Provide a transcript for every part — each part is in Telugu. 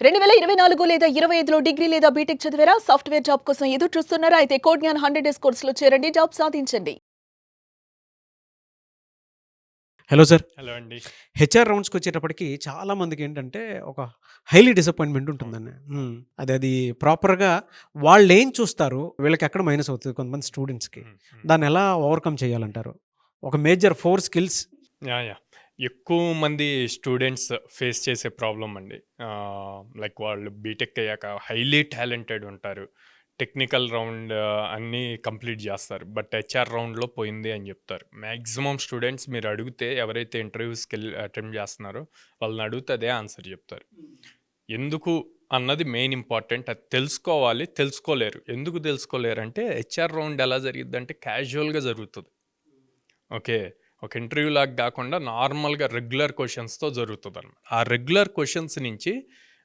2024 లేదా 25లో డిగ్రీ లేదా బీటెక్ చదివారా? సాఫ్ట్‌వేర్ జాబ్ కోసం ఎదురు చూస్తున్నారా? అయితే కోడ్‌జ్ఞాన్ 100 డేస్ కోర్సులో చేరండి. జాబ్ సాధించండి. Hello sir. హలో అండి. హెచ్ఆర్ రౌండ్స్‌కొచ్చేటప్పటికి చాలా మందికేంటంటే, ఒక హైలీ డిసప్పాయింట్‌మెంట్ అవును. ఉంటుందండి. అది ప్రాపర్‌గా వాళ్ళేం చూస్తారో వీళ్ళకెక్కడ మైనస్ అవుతది కొంతమంది స్టూడెంట్స్‌కి. హ్మ్. హ్మ్. దాన్నెలా ఓవర్‌కమ్ చేయాలంటారు? ఒక మేజర్ 4 స్కిల్స్. యాహ్! ఎక్కువ మంది స్టూడెంట్స్ ఫేస్ చేసే ప్రాబ్లమ్ అండి. లైక్ వాళ్ళు బీటెక్ అయ్యాక హైలీ టాలెంటెడ్ ఉంటారు. టెక్నికల్ రౌండ్ అన్నీ కంప్లీట్ చేస్తారు. బట్ హెచ్ఆర్ రౌండ్‌లో పోయింది అని చెప్తారు. మాక్సిమం స్టూడెంట్స్ మీరు అడిగితే ఎవరైతే ఇంటర్వ్యూస్‌కెళ్ళి అటెంప్ట్ చేస్తున్నారో వాళ్ళని అడిగితే అదే ఆన్సర్ చెప్తారు. ఎందుకు అన్నది మెయిన్ ఇంపార్టెంట్. అది తెలుసుకోవాలి. తెలుసుకోలేరు. ఎందుకు తెలుసుకోలేరంటే హెచ్ఆర్ రౌండ్ ఎలా జరిగిద్దంటే క్యాజువల్‌గా జరుగుతది. ఓకే. ఒక ఇంటర్వ్యూ లాగా గాకుండా నార్మల్‌గా రెగ్యులర్ క్వెషన్స్‌తో జరుగుతదనమాట. ఆ రెగ్యులర్ క్వెషన్స్ నుంచి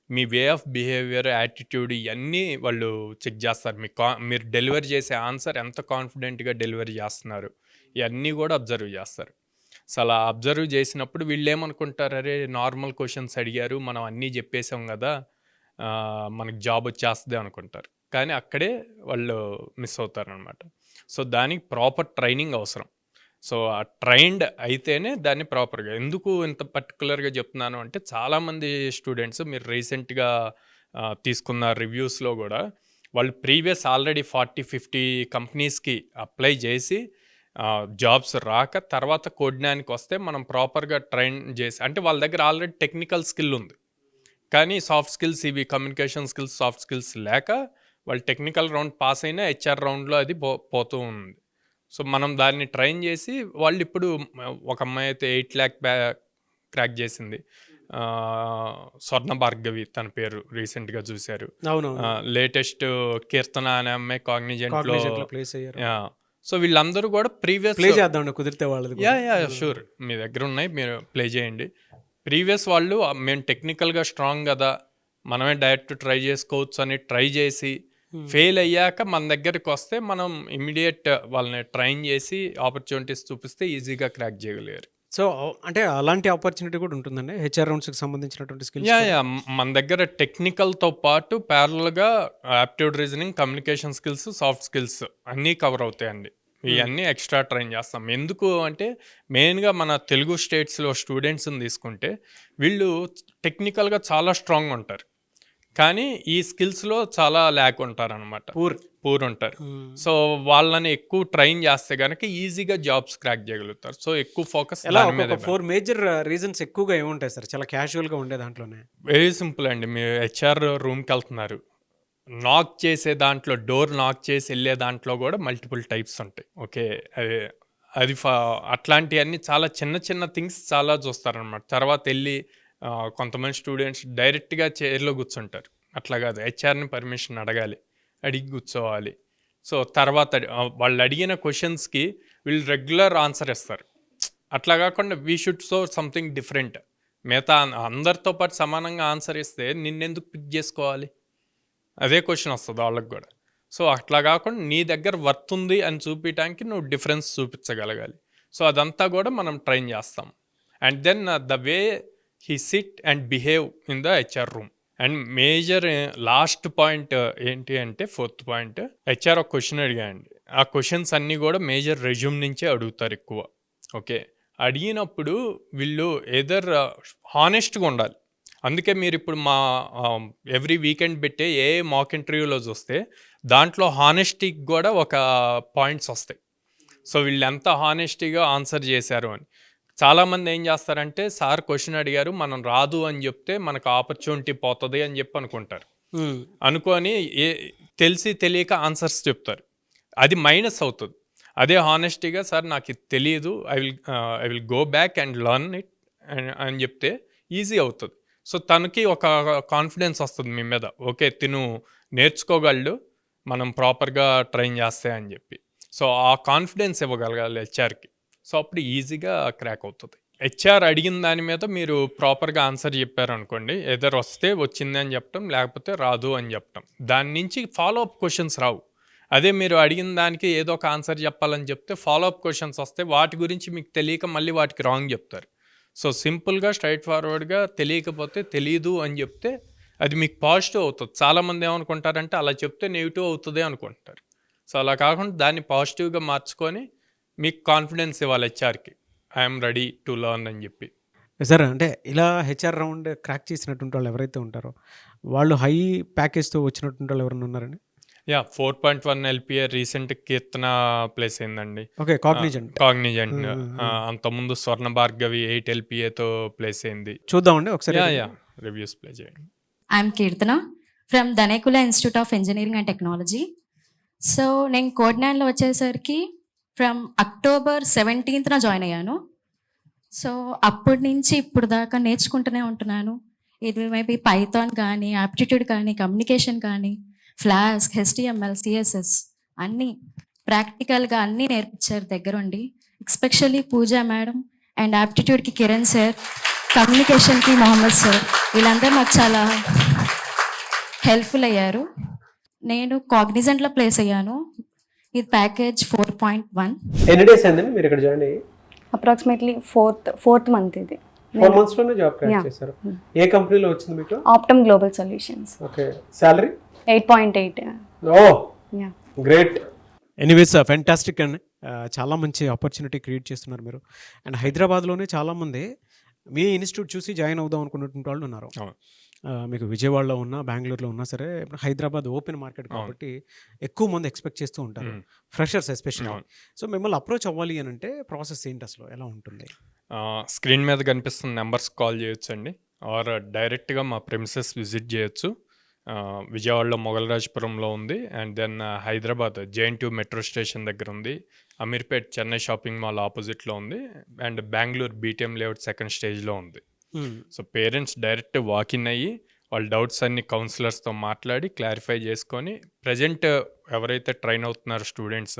మీ వే ఆఫ్ బిహేవియర్, యాటిట్యూడ్ ఇయన్నీ వాళ్ళు చెక్ జేస్తారు. మీరు డెలివరీ చేసే ఆన్సర్ ఎంత కాన్ఫిడెంట్‌గా డెలివరీ జేస్తున్నారు. ఇయన్నీ గూడా అబ్జర్వ్ జేస్తారు. సో, అలా అబ్జర్వ్ జేసినప్పుడు వీళ్ళేమనుకుంటారు, అరే! నార్మల్ క్వెషన్స్ అడిగారు. మనం అన్నీ జెప్పేసాం గదా! మనకు జాబ్ వచ్చేస్తది అనుకుంటారు. కానీ అక్కడే వాళ్ళు మిస్ అవుతారనమాట. సో, దానికి ప్రాపర్ ట్రైనింగ్ అవసరం. సో, ఆ ట్రైన్డ్ అయితేనే దాన్ని ప్రాపర్‌గా ఎందుకు ఇంత పర్టిక్యులర్‌గా జెప్తున్నాను అంటే, చాలామంది స్టూడెంట్స్ మీరు రీసెంట్‌గా తీసుకున్న రివ్యూస్‌లో గూడా వాళ్ళు ప్రీవియస్ ఆల్రెడీ 40, 50 కంపెనీస్‌కి అప్లై జేసి జాబ్స్ రాక తర్వాత కోడ్‌జ్ఞాన్‌కొస్తే మనం ప్రాపర్‌గా ట్రైన్ జేసి అంటే వాళ్ళ దగ్గర ఆల్రెడీ టెక్నికల్ స్కిల్ ఉంది. కానీ సాఫ్ట్ స్కిల్స్ ఇవి కమ్యూనికేషన్ స్కిల్స్, సాఫ్ట్ స్కిల్స్ లేక వాళ్ళు టెక్నికల్ రౌండ్ పాస్ అయినా హెచ్ఆర్ రౌండ్‌లో అది పోతూ ఉంది. సో, మనం దాన్ని ట్రైన్ చేసి వాళ్ళిప్పుడు ఒక అమ్మాయి అయితే 8,00,000 క్రాక్ చేసింది. 'స్వర్ణ భార్గవి' తన పేరు రీసెంట్‌గా చూసారు. అవునవును. లేటెస్ట్ 'కీర్తన' అనే అమ్మాయి కాగ్నిజెంట్‌లో కాగ్నిజెంట్‌లో ప్లేస్ అయ్యారు. యాహ్! సో, వీళ్ళందరూ కూడా ప్రీవియస్ ప్లే చేద్దామండి కుదిరితే వాళ్ళది కూడా. షూర్. మీ దగ్గరున్నాయి. మీరు ప్లే చేయండి. ప్రీవియస్ వాళ్ళు మేము టెక్నికల్‌గా స్ట్రాంగ్ గదా! మనమే డైరెక్ట్ ట్రై చేసుకోవచ్చు అని ట్రై చేసి, హ్మ్. ఫెయిల్ అయ్యాక మన దగ్గరికొస్తే మనం ఇమ్మీడియేట్ వాళ్ళని ట్రైన్ చేసి ఆపర్చునిటీస్ చూపిస్తే ఈజీగా క్రాక్ చేయగలిగారు. సో, అంటే అలాంటి ఆపర్చునిటీ కూడా ఉంటుందండి. హెచ్ఆర్ రౌండ్స్‌కి సంబంధించినటువంటి స్కిల్స్ కూడా? యాహ్! మన దగ్గర టెక్నికల్‌తో పాటు ప్యారలల్‌గా aptitude reasoning, communication skills, soft skills అన్నీ కవర్ అవుతాయండి. హ్మ్. ఇయన్నీ ఎక్స్‌ట్రా ట్రైన్ చేస్తాం. ఎందుకు అంటే మెయిన్‌గా మన తెలుగు స్టేట్స్‌లో స్టూడెంట్స్‌ని తీసుకుంటే వీళ్ళు టెక్నికల్‌గా చాలా స్ట్రాంగ్‌గా ఉంటారు. కానీ ఈ స్కిల్స్‌లో చాలా ల్యాక్ ఉంటారనమాట. పూర్. పూర్ ఉంటారు. హ్మ్. సో, వాళ్ళని ఎక్కువ ట్రైన్ చేస్తే గనక ఈజీగా జాబ్స్ క్రాక్ చేయగలుగుతారు. సో, ఎక్కువ ఫోకస్ ఎలా దాని ఒక మీదే 4 మేజర్ రీజన్స్ ఎక్కువగా ఏముంటాయి సార్? చాలా క్యాజువల్‌గా ఉండే దాంట్లోనే. వెరీ సింపుల్ అండి. మీరు హెచ్ఆర్ రూమ్‌కెళ్తున్నారు. నాక్ చేసే దాంట్లో డోర్ నాక్ చేసి ఎళ్ళే దాంట్లో గూడా మల్టిపుల్ టైప్స్ ఉంటాయి. ఓకే. అది అది ఫ అట్లాంటియన్నీ చాలా చిన్న చిన్న థింగ్స్ చాలా చూస్తారనమాట. తర్వాతెళ్ళి కొంతమంది స్టూడెంట్స్ డైరెక్ట్‌గా చైర్‌లో కూర్చుంటారు. అట్లా గాదు. హెచ్ఆర్‌ని పర్మిషన్ అడగాలి. అడిగి కూర్చోవాలి. సో, తర్వాత వాళ్ళడిగిన క్వెషన్స్‌కి వీళ్ళు రెగ్యులర్ ఆన్సర్ ఇస్తారు. అట్లా గాకుండా we should show something different. మిగతా అందరితో పాటు సమానంగా ఆన్సర్ ఇస్తే నిన్నెందుకు పిక్ జేసుకోవాలి? అదే క్వెషన్ వస్తది వాళ్ళకి గూడా. సో, అట్లా గాకుండా నీ దగ్గర వర్త్ ఉంది అని చూపియటానికి నువ్వు డిఫరెన్స్ చూపించగలగాలి. సో, అదంతా గూడా మనం ట్రైన్ జేస్తాం. And then the way he sit and behave in the HR room. And major last point ఏంటి అంటే ఫోర్త్ పాయింట్ హెచ్ఆర్ ఒక క్వెషన్ అడిగాడండి. ఆ క్వెషన్స్ అన్నీ గూడా మేజర్ రెజ్యూమ్ నుంచే అడుగుతారు ఎక్కువ. ఓకే. అడిగినప్పుడు వీళ్ళు ఎయిదర్ హానెస్ట్‌గా ఉండాలి. అందుకే మీరిప్పుడు మా ఎవ్రీ వీకెండ్ పెట్టే ఏ మాక్ ఇంటర్వ్యూలో చూస్తే దాంట్లో హానెస్టీకి కూడా ఒక పాయింట్స్ వస్తాయి. సో, వీళ్ళెంత హానెస్టీగా ఆన్సర్ చేశారు అని. చాలామంది ఏం చేస్తారంటే సార్ క్వెషన్ అడిగారు మనం రాదు అని చెప్తే మనకు ఆపర్చునిటీ పోతది అని చెప్పి అనుకుంటారు. హ్మ్. అనుకోని ఏ తెలిసి తెలియక ఆన్సర్స్ చెప్తారు. అది మైనస్ అవుతది. అదే హానెస్టీగా సార్ నాకిది తెలీదు. I will go back and learn it అని చెప్తే ఈజీ అవుతది. సో, తనకి ఒక కాన్ఫిడెన్స్ వస్తది మీ మీద. ఓకే. తిను నేర్చుకోగలడు. మనం ప్రాపర్‌గా ట్రైన్ చేస్తే అని చెప్పి. సో, ఆ కాన్ఫిడెన్స్ ఇవ్వగలగాలి హెచ్ఆర్‌కి. సో, అప్పుడు ఈజీగా క్రాక్ అవుతది. హెచ్ఆర్ అడిగిన దాని మీద మీరు ప్రాపర్‌గా ఆన్సర్ చెప్పారనుకోండి. ఎయిదర్ వస్తే వచ్చింది అని చెప్పటం, లేకపోతే రాదు అని చెప్పటం. దాని నుంచి ఫాలో అప్ క్వెషన్స్ రావు. అదే మీరు అడిగిన దానికి ఏదో ఒక ఆన్సర్ చెప్పాలని చెప్తే ఫాలో అప్ క్వెషన్స్ వస్తాయి. వాటి గురించి మీకు తెలియక మళ్ళీ వాటికి రాంగ్ చెప్తారు. సో, సింపుల్‌గా స్ట్రెయిట్ ఫార్వర్డ్‌గా తెలియకపోతే తెలీదు అని చెప్తే అది మీకు పాజిటివ్ అవుతుంది. చాలామంది ఏమనుకుంటారంటే అలా చెప్తే నెగిటివ్ అవుతుంది అనుకుంటారు. సో అలా కాకుండా దాన్ని పాజిటివ్గా మార్చుకొని మీకు కాన్ఫిడెన్స్ ఇవ్వాలి హెచ్ఆర్కి. ఐఎమ్ రెడీ టు లెర్న్ అని చెప్పి. సార్ అంటే ఇలా హెచ్ఆర్ రౌండ్ క్రాక్ చేసినటువంటి వాళ్ళు ఎవరైతే ఉంటారో వాళ్ళు హై ప్యాకేజ్తో వచ్చినటువంటి వాళ్ళు ఎవరైనా ఉన్నారండి? 4.1 ఎల్పిఏ రీసెంట్ కీర్తన ప్లేస్ అయిందండి. Okay, Cognizant. కాగ్నిజెంట్ అంతకుముందు స్వర్ణ భార్గవి 8 ఎల్పిఏతో ప్లేస్ అయింది. చూద్దామండి ఒకసారి. రివ్యూస్ ప్లే చేయండి. I'm Keerthana from Dhanekula institute of engineering and technology. So నేను కోడ్9లో వచ్చేసరికి ఫ్రమ్ అక్టోబర్ 17th జాయిన్ అయ్యాను. సో అప్పటి నుంచి ఇప్పుడు దాకా నేర్చుకుంటూనే ఉంటున్నాను. ఇది మేబీ పైథాన్ కానీ, యాప్టిట్యూడ్ కానీ, కమ్యూనికేషన్ కానీ, ఫ్లాస్క్, HTML, CSS అన్నీ ప్రాక్టికల్గా అన్నీ నేర్పించారు దగ్గరుండి. Especially Pooja madam and యాప్టిట్యూడ్కి Kiran sir, కమ్యూనికేషన్కి Mohammed sir, వీళ్ళందరూ నాకు చాలా హెల్ప్ఫుల్ అయ్యారు. నేను కాగ్నిజెంట్లో ప్లేస్ అయ్యాను. ఇది ప్యాకేజ్ 4.1. ఎన్ని డేస్ అయిందండి మీరు ఇక్కడ జాయిన్ అయ్యి? అప్రాక్సిమేట్లీ ఫోర్త్ మంత్ ఇది. 4 months లోనే జాబ్ క్రాక్ చేశారు. ఏ కంపెనీలో వచ్చింది మీకు? Optum global solutions. Okay, salary 8.8. ఓ గ్రేట్. ఎనీవేస్ ఫెంటాస్టిక్ అండి. చాలా మంచి ఆపర్చునిటీ క్రియేట్ చేస్తున్నారు మీరు. అండ్ హైదరాబాద్లోనే చాలామంది మీ ఇన్స్టిట్యూట్ చూసి జాయిన్ అవుదాం అనుకున్నటువంటి వాళ్ళు ఉన్నారు. మీకు విజయవాడలో ఉన్నా, బెంగళూరులో ఉన్నా సరే, హైదరాబాద్ ఓపెన్ మార్కెట్ కాబట్టి ఎక్కువ మంది ఎక్స్పెక్ట్ చేస్తూ ఉంటారు, ఫ్రెషర్స్ ఎస్పెషల్లీ. సో మిమ్మల్ని అప్రోచ్ అవ్వాలి అని అంటే ప్రాసెస్ ఏంటి, అసలు ఎలా ఉంటుంది? స్క్రీన్ మీద కనిపిస్తున్న నెంబర్స్ కాల్ చేయొచ్చు అండి, ఆర్ డైరెక్ట్గా మా ప్రెమిసెస్ విజిట్ చేయొచ్చు. విజయవాడలో మొగలరాజపురంలో ఉంది, and then Hyderabad JNTU metro station దగ్గర ఉంది, అమీర్పేట్ చెన్నై షాపింగ్ మాల్ ఆపోజిట్లో ఉంది, and Bengaluru BTM layout second స్టేజ్లో ఉంది. సో పేరెంట్స్ డైరెక్ట్ వాకిన్ అయ్యి వాళ్ళ డౌట్స్ అన్ని కౌన్సిలర్స్తో మాట్లాడి క్లారిఫై చేసుకొని, ప్రజెంట్ ఎవరైతే ట్రైన్ అవుతున్నారో స్టూడెంట్స్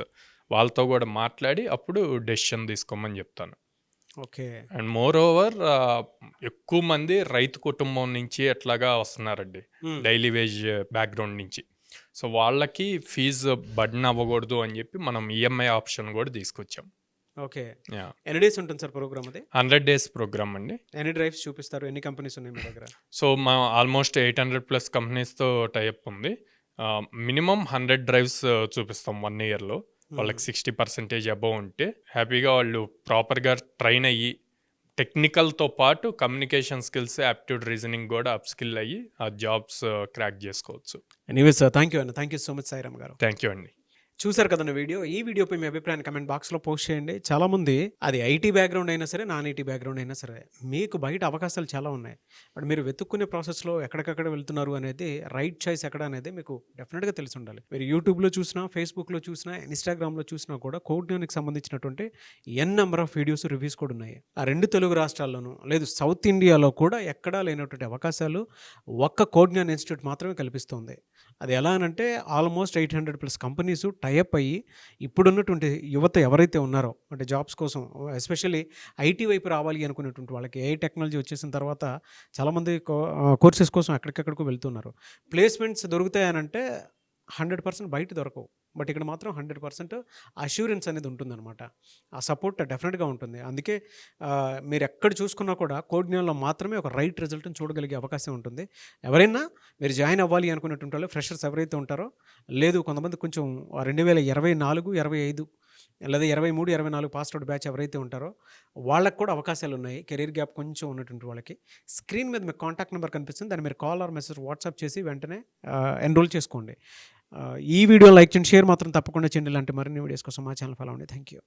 వాళ్ళతో కూడా మాట్లాడి అప్పుడు డెసిషన్ తీసుకోమని చెప్తాను. ఓకే. అండ్ మోర్ ఓవర్ ఎక్కువ మంది రైతు కుటుంబం నుంచి ఎట్లాగా వస్తున్నారండి, డైలీ వేజ్ బ్యాక్గ్రౌండ్ నుంచి. సో వాళ్ళకి ఫీజు బర్డెన్ అవ్వకూడదు అని చెప్పి మనం EMI ఆప్షన్ కూడా తీసుకొచ్చాం. ఓకే. ఎన్ని డేస్ ఉంటుంది సార్ ప్రోగ్రామ్? అది 100 days ప్రోగ్రామ్ అండి. ఎన్ని డ్రైవ్స్ చూపిస్తారు? ఎన్ని కంపెనీస్ ఉన్నాయి మీ దగ్గర? సో మా ఆల్మోస్ట్ 800+ కంపెనీస్తో టైఅప్ ఉంది. మినిమం 100 drives చూపిస్తాం 1 yearలో. వాళ్ళకి 60% అబవ్ ఉంటే హ్యాపీగా వాళ్ళు ప్రాపర్గా ట్రైన్ అయ్యి టెక్నికల్తో పాటు కమ్యూనికేషన్ స్కిల్స్, యాప్టిట్యూడ్, రీజనింగ్ కూడా అప్ స్కిల్ అయ్యి ఆ జాబ్స్ క్రాక్ చేసుకోవచ్చు. ఎనీవేస్ థ్యాంక్ యూ అండి. Thank you so much Sairam గారు. థ్యాంక్ యూ అండి. చూసారు కదండి వీడియో. ఈ వీడియోపై మీ అభిప్రాయాన్ని కమెంట్ బాక్స్లో పోస్ట్ చేయండి. చాలామంది అది IT బ్యాక్గ్రౌండ్ అయినా సరే, నాన్ IT బ్యాక్గ్రౌండ్ అయినా సరే, మీకు బయట అవకాశాలు చాలా ఉన్నాయి. బట్ మీరు వెతుక్కునే ప్రాసెస్లో ఎక్కడికక్కడ వెళ్తున్నారు అనేది, రైట్ చాయిస్ ఎక్కడ అనేది మీకు డెఫినెట్గా తెలిసి ఉండాలి. మీరు యూట్యూబ్లో చూసినా, ఫేస్బుక్లో చూసినా, ఇన్స్టాగ్రామ్లో చూసినా కూడా కోడ్కి సంబంధించినటువంటి నెంబర్ ఆఫ్ వీడియోస్, రివ్యూస్ కూడా ఉన్నాయి. ఆ 2 తెలుగు రాష్ట్రాల్లోనూ లేదు సౌత్ ఇండియాలో కూడా ఎక్కడా లేనటువంటి అవకాశాలు ఒక్క కోడ్జ్ఞాన్ ఇన్స్టిట్యూట్ మాత్రమే కల్పిస్తుంది. అది ఎలా అనంటే ఆల్మోస్ట్ 800+ కంపెనీస్ టైఅప్ అయ్యి ఇప్పుడున్నటువంటి యువత ఎవరైతే ఉన్నారో, అంటే జాబ్స్ కోసం ఎస్పెషల్లీ IT వైపు రావాలి అనుకునేటువంటి వాళ్ళకి, AI టెక్నాలజీ వచ్చేసిన తర్వాత చాలామంది కోర్సెస్ కోసం ఎక్కడికెక్కడికో వెళ్తున్నారు. ప్లేస్మెంట్స్ దొరుకుతాయనంటే 100% బయట దొరకవు. బట్ ఇక్కడ మాత్రం 100% అష్యూరెన్స్ అనేది ఉంటుందన్నమాట. ఆ సపోర్ట్ డెఫినెట్గా ఉంటుంది. అందుకే మీరు ఎక్కడ చూసుకున్నా కూడా కోడ్జ్ఞాన్లో మాత్రమే ఒక రైట్ రిజల్ట్ని చూడగలిగే అవకాశం ఉంటుంది. ఎవరైనా మీరు జాయిన్ అవ్వాలి అనుకునేటువంటి వాళ్ళు, ఫ్రెషర్స్ ఎవరైతే ఉంటారో, లేదు కొంతమంది కొంచెం 2024, 25 లేదా 23, 24 పాస్అవుట్ బ్యాచ్ ఎవరైతే ఉంటారో వాళ్ళకి కూడా అవకాశాలు ఉన్నాయి. కెరీర్ గ్యాప్ కొంచెం ఉన్నటువంటి వాళ్ళకి స్క్రీన్ మీద మీకు కాంటాక్ట్ నెంబర్ కనిపిస్తుంది. దాన్ని మీరు కాల్ ఆర్ మెసేజ్ వాట్సాప్ చేసి వెంటనే ఎన్రోల్ చేసుకోండి. ఈ వీడియో లైక్ చేయండి, షేర్ మాత్రం తప్పకుండా చేయండి. ఇలాంటి మరిన్ని వీడియోస్ కోసం మా ఛానల్ ఫాలో అవ్వండి. Thank you.